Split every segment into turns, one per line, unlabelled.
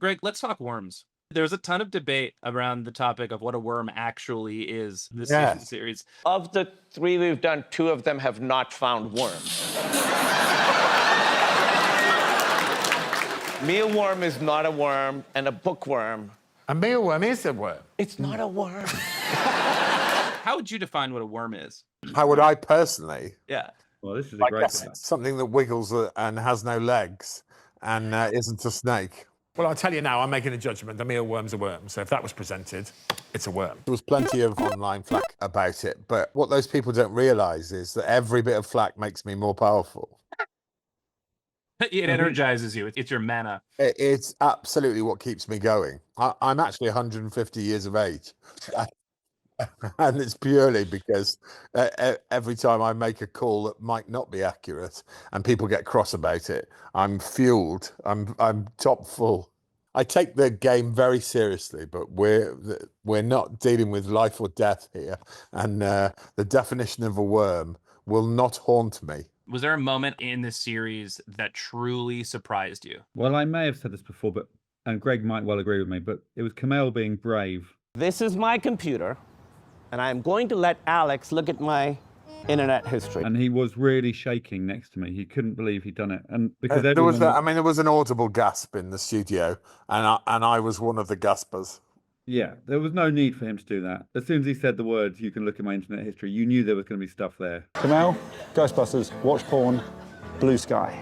Greg, let's talk worms. There's a ton of debate around the topic of what a worm actually is this series.
Of the 3 we've done, 2 of them have not found worms. Mealworm is not a worm, and a bookworm.
A mealworm is a worm.
It's not a worm.
How would you define what a worm is?
How would I personally?
Yeah.
Well, this is a great one.
Something that wiggles and has no legs and isn't a snake.
Well, I'll tell you now, I'm making a judgment. The mealworm's a worm. So if that was presented, it's a worm.
There was plenty of online flack about it, but what those people don't realise is that every bit of flack makes me more powerful.
It energizes you. It's your mana.
It's absolutely what keeps me going. I'm actually 150 years of age. And it's purely because every time I make a call that might not be accurate and people get cross about it, I'm fueled. I'm top full. I take the game very seriously, but we're not dealing with life or death here. And the definition of a worm will not haunt me.
Was there a moment in this series that truly surprised you?
Well, I may have said this before, and Greg might well agree with me, but it was Kumail being brave.
This is my computer, and I'm going to let Alex look at my internet history.
And he was really shaking next to me. He couldn't believe he'd done it. And because
there was an audible gasp in the studio, and I was one of the gaspers.
Yeah, there was no need for him to do that. As soon as he said the words, you can look at my internet history, you knew there was going to be stuff there.
Kumail, Ghostbusters, watch porn, blue sky.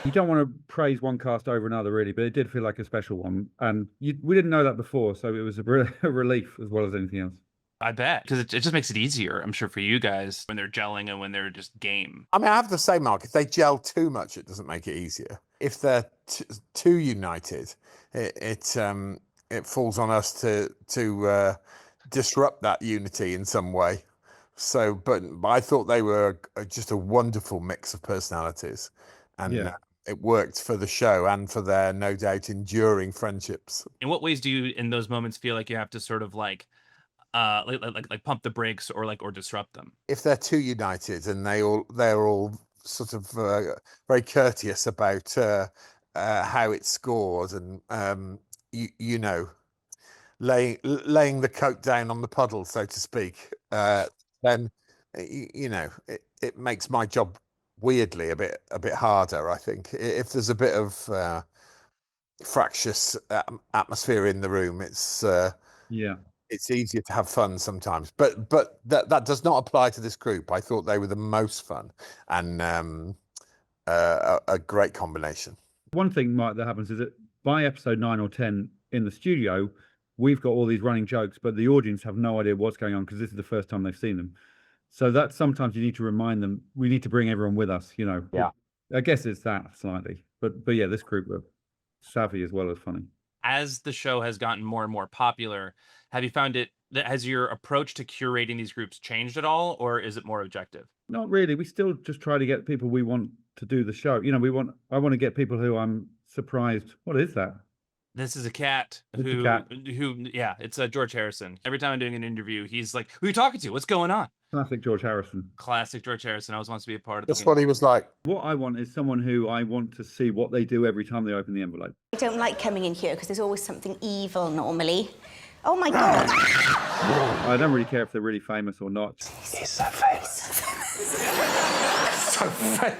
You don't want to praise one cast over another, really, but it did feel like a special one. And we didn't know that before, so it was a relief as well as anything else.
I bet, because it just makes it easier, I'm sure, for you guys when they're gelling and when they're just game.
I mean, I have to say, Mark, if they gel too much, it doesn't make it easier. If they're too united, it falls on us to disrupt that unity in some way. So, but I thought they were just a wonderful mix of personalities, and it worked for the show and for their no doubt enduring friendships.
In what ways do you, in those moments, feel like you have to sort of like pump the brakes or disrupt them?
If they're too united and they're all sort of very courteous about how it's scored and you know, laying the coat down on the puddle, so to speak, then you know it makes my job weirdly a bit harder. I think if there's a bit of fractious atmosphere in the room, it's easier to have fun sometimes. But that does not apply to this group. I thought they were the most fun and a great combination.
One thing, Mike, that happens is that by episode 9 or 10 in the studio, we've got all these running jokes, but the audience have no idea what's going on because this is the first time they've seen them. So that sometimes you need to remind them, we need to bring everyone with us, you know.
Yeah.
I guess it's that slightly. But yeah, this group are savvy as well as funny.
As the show has gotten more and more popular, have you found has your approach to curating these groups changed at all, or is it more objective?
Not really. We still just try to get people we want to do the show. You know, I want to get people who I'm surprised. What is that?
This is a cat it's George Harrison. Every time I'm doing an interview, he's like, who are you talking to? What's going on?
Classic George Harrison.
Classic George Harrison. I always wants to be a part of
That's what he was like.
What I want is someone who I want to see what they do every time they open the envelope.
I don't like coming in here because there's always something evil normally. Oh my God.
I don't really care if they're really famous or not.
He's so famous. So famous.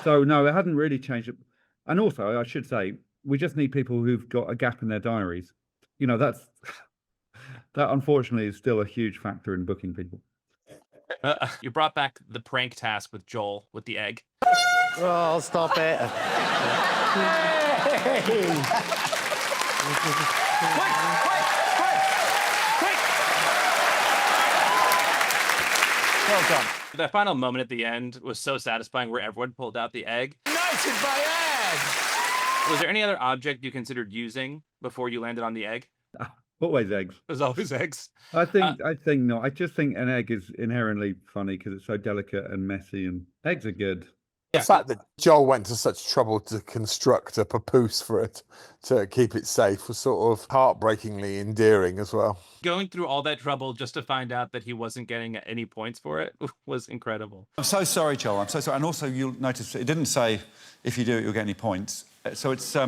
So no, it hadn't really changed. And also, I should say, we just need people who've got a gap in their diaries. You know, that unfortunately is still a huge factor in booking people.
You brought back the prank task with Joel with the egg.
Oh, stop it. Quick! Well done.
The final moment at the end was so satisfying where everyone pulled out the egg.
United by egg!
Was there any other object you considered using before you landed on the egg?
Always eggs.
There's always eggs.
I think not. I just think an egg is inherently funny because it's so delicate and messy, and eggs are good.
The fact that Joel went to such trouble to construct a papoose for it to keep it safe was sort of heartbreakingly endearing as well.
Going through all that trouble just to find out that he wasn't getting any points for it was incredible.
I'm so sorry, Joel. I'm so sorry. And also, you'll notice it didn't say if you do it, you'll get any points.
So it's I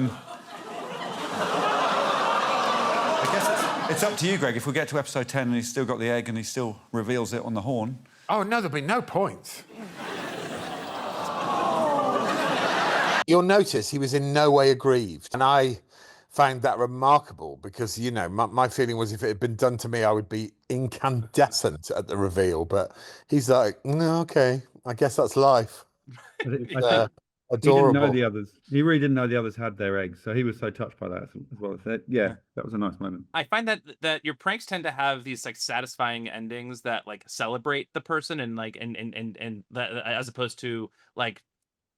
guess it's up to you, Greg. If we get to episode 10 and he's still got the egg and he still reveals it on the horn.
Oh, no, there'll be no point.
You'll notice he was in no way aggrieved. And I found that remarkable because, you know, my feeling was if it had been done to me, I would be incandescent at the reveal. But he's like, no, okay, I guess that's life.
I think
Adorable.
He didn't know the others. He really didn't know the others had their eggs, so he was so touched by that as well. Yeah, that was a nice moment.
I find that your pranks tend to have these like satisfying endings that like celebrate the person and like and that as opposed to like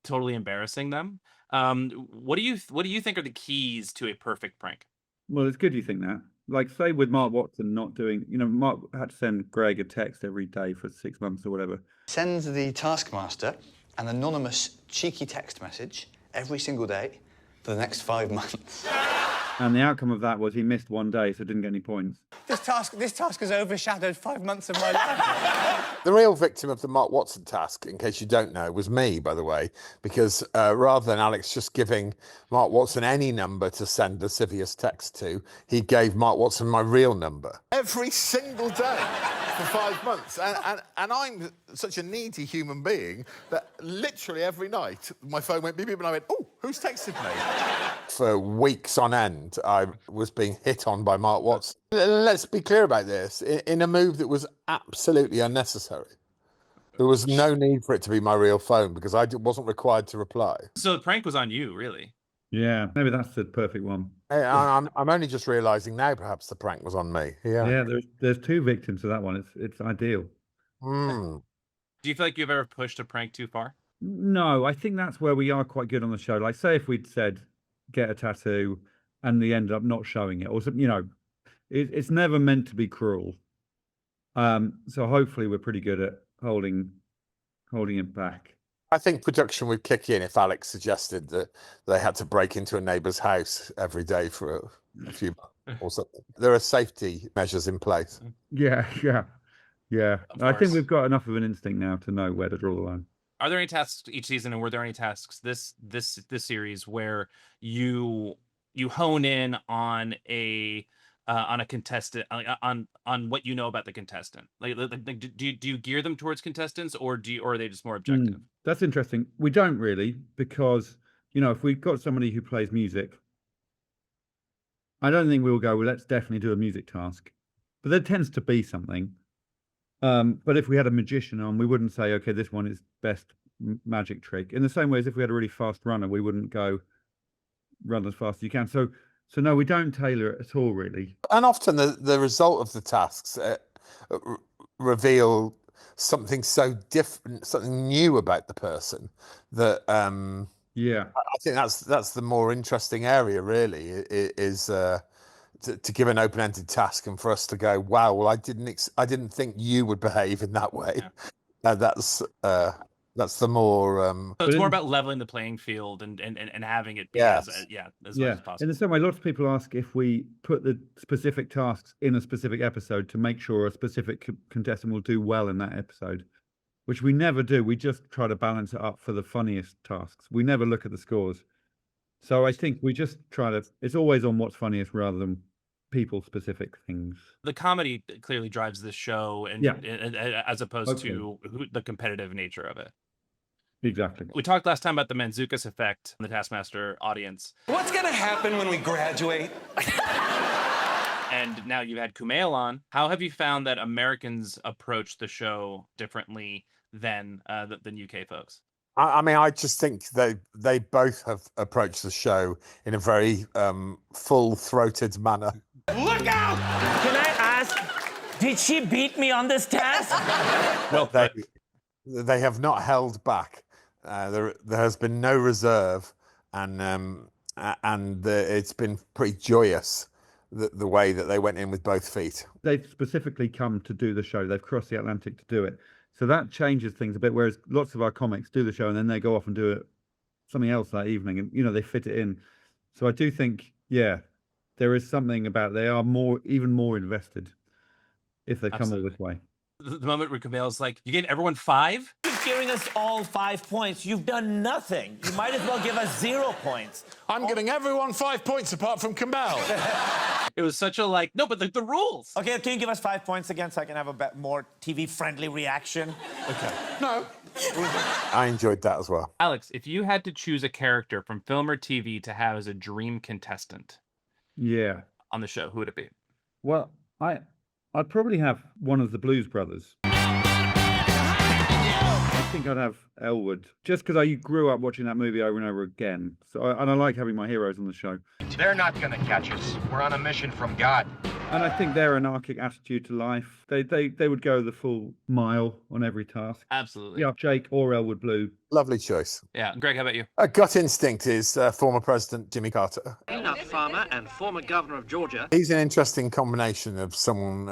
totally embarrassing them. What do you think are the keys to a perfect prank?
Well, it's good you think that. Like, say with Mark Watson not doing, you know, Mark had to send Greg a text every day for 6 months or whatever.
Send the Taskmaster an anonymous, cheeky text message every single day for the next 5 months.
And the outcome of that was he missed one day, so didn't get any points.
This task has overshadowed 5 months of my life.
The real victim of the Mark Watson task, in case you don't know, was me, by the way, because rather than Alex just giving Mark Watson any number to send a lascivious text to, he gave Mark Watson my real number. Every single day for 5 months. And I'm such a needy human being that literally every night my phone went beep, beep, and I went, oh, who's texted me? For weeks on end, I was being hit on by Mark Watson. Let's be clear about this. In a move that was absolutely unnecessary. There was no need for it to be my real phone because I wasn't required to reply.
So the prank was on you, really.
Yeah, maybe that's the perfect one.
I'm only just realising now perhaps the prank was on me.
Yeah, there's two victims to that one. It's ideal.
Mm.
Do you feel like you've ever pushed a prank too far?
No, I think that's where we are quite good on the show. Like, say if we'd said, get a tattoo, and we end up not showing it, or something, you know, it's never meant to be cruel. So hopefully we're pretty good at holding it back.
I think production would kick in if Alex suggested that they had to break into a neighbour's house every day for a few months or something. There are safety measures in place.
Yeah. I think we've got enough of an instinct now to know where to draw the line.
Are there any tasks each season, and were there any tasks this series where you hone in on a contestant, on what you know about the contestant? Like do you gear them towards contestants, or are they just more objective?
That's interesting. We don't really, because, you know, if we've got somebody who plays music, I don't think we'll go, well, let's definitely do a music task. But there tends to be something. But if we had a magician on, we wouldn't say, okay, this one is best magic trick. In the same way as if we had a really fast runner, we wouldn't go run as fast as you can. So no, we don't tailor it at all, really. And often the result of the tasks reveal something so different, something new about the person that I think that's the more interesting area, really, is to give an open-ended task and for us to go, wow, well, I didn't think you would behave in that way. Yeah. That's the more.
So it's more about leveling the playing field and having it be as much as possible.
In the same way, lots of people ask if we put the specific tasks in a specific episode to make sure a specific contestant will do well in that episode, which we never do. We just try to balance it up for the funniest tasks. We never look at the scores. So I think we just try to. It's always on what's funniest rather than people-specific things.
The comedy clearly drives this show, and as opposed to the competitive nature of it.
Exactly.
We talked last time about the Manzukis effect on the Taskmaster audience.
What's going to happen when we graduate?
And now you've had Kumail on. How have you found that Americans approach the show differently than UK folks?
I mean, I just think they both have approached the show in a very full-throated manner.
Look out!
Can I ask, did she beat me on this task?
Well, they have not held back. There has been no reserve, and it's been pretty joyous the way that they went in with both feet.
They've specifically come to do the show. They've crossed the Atlantic to do it. So that changes things a bit, whereas lots of our comics do the show and then they go off and do it something else that evening, and, you know, they fit it in. So I do think, there is something about they are even more invested if they come all this way.
The moment where Kumail's like, you gave everyone 5?
giving us all 5 points. You've done nothing. You might as well give us 0 points.
I'm giving everyone 5 points apart from Kumail.
It was such a like, no, but the rules.
Okay, can you give us 5 points again so I can have a more TV-friendly reaction?
Okay. No.
I enjoyed that as well.
Alex, if you had to choose a character from film or TV to have as a dream contestant
Yeah.
on the show, who would it be?
Well, I'd probably have one of the Blues Brothers. I think I'd have Elwood, just because I grew up watching that movie over and over again. So, and I like having my heroes on the show.
They're not gonna catch us. We're on a mission from God.
And I think their anarchic attitude to life, they would go the full mile on every task.
Absolutely.
Yeah, Jake or Elwood Blue.
Lovely choice.
Yeah. Greg, how about you?
Gut instinct is former President Jimmy Carter.
Peanut farmer and former governor of Georgia.
He's an interesting combination of someone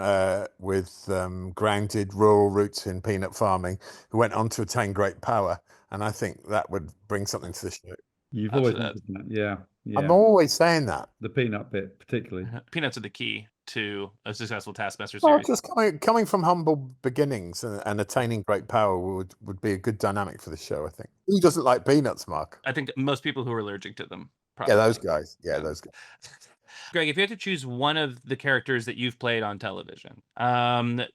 with grounded rural roots in peanut farming who went on to attain great power. And I think that would bring something to the show.
You've always wanted that. Yeah.
I'm always saying that.
The peanut bit, particularly.
Peanuts are the key to a successful Taskmaster
Well,
series.
just coming from humble beginnings and attaining great power would be a good dynamic for the show, I think. Who doesn't like peanuts, Mark?
I think most people who are allergic to them. Probably.
Yeah, those guys. Yeah, those guys.
Greg, if you had to choose one of the characters that you've played on television to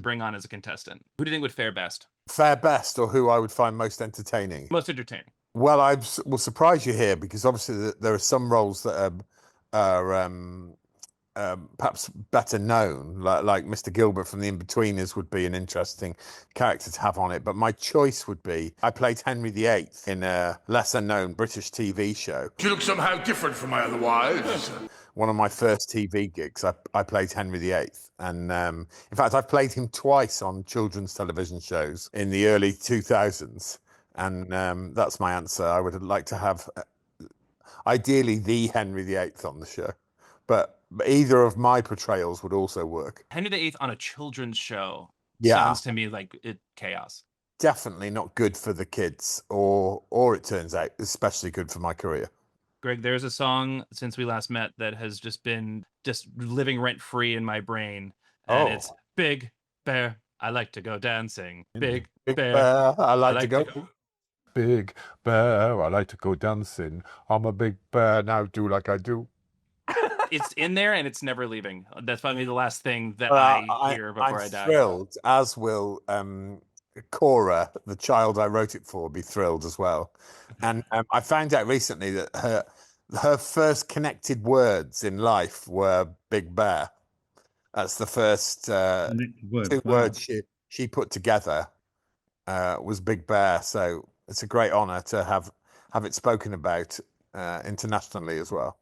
bring on as a contestant, who do you think would fare best?
Fare best, or who I would find most entertaining?
Most entertaining.
Well, I will surprise you here because obviously there are some roles that are perhaps better known, like Mr. Gilbert from The Inbetweeners would be an interesting character to have on it. But my choice would be, I played Henry VIII in a lesser known British TV show.
You look somehow different from my other wives.
One of my first TV gigs, I played Henry VIII. And in fact, I've played him twice on children's television shows in the early 2000s. And that's my answer. I would like to have, ideally, the Henry VIII on the show. But either of my portrayals would also work.
Henry VIII on a children's show
Yeah.
sounds to me like chaos.
Definitely not good for the kids, or it turns out, especially good for my career.
Greg, there's a song since we last met that has just been living rent free in my brain. And it's Big Bear, I like to go dancing. Big Bear,
I like to go.
Big bear, I like to go dancing. I'm a big bear, now do like I do.
It's in there and it's never leaving. That's probably the last thing that I hear before I die.
I'm thrilled, as will Cora, the child I wrote it for, be thrilled as well. And I found out recently that her first connected words in life were Big Bear. That's the first two words she put together was Big Bear. So it's a great honour to have it spoken about internationally as well.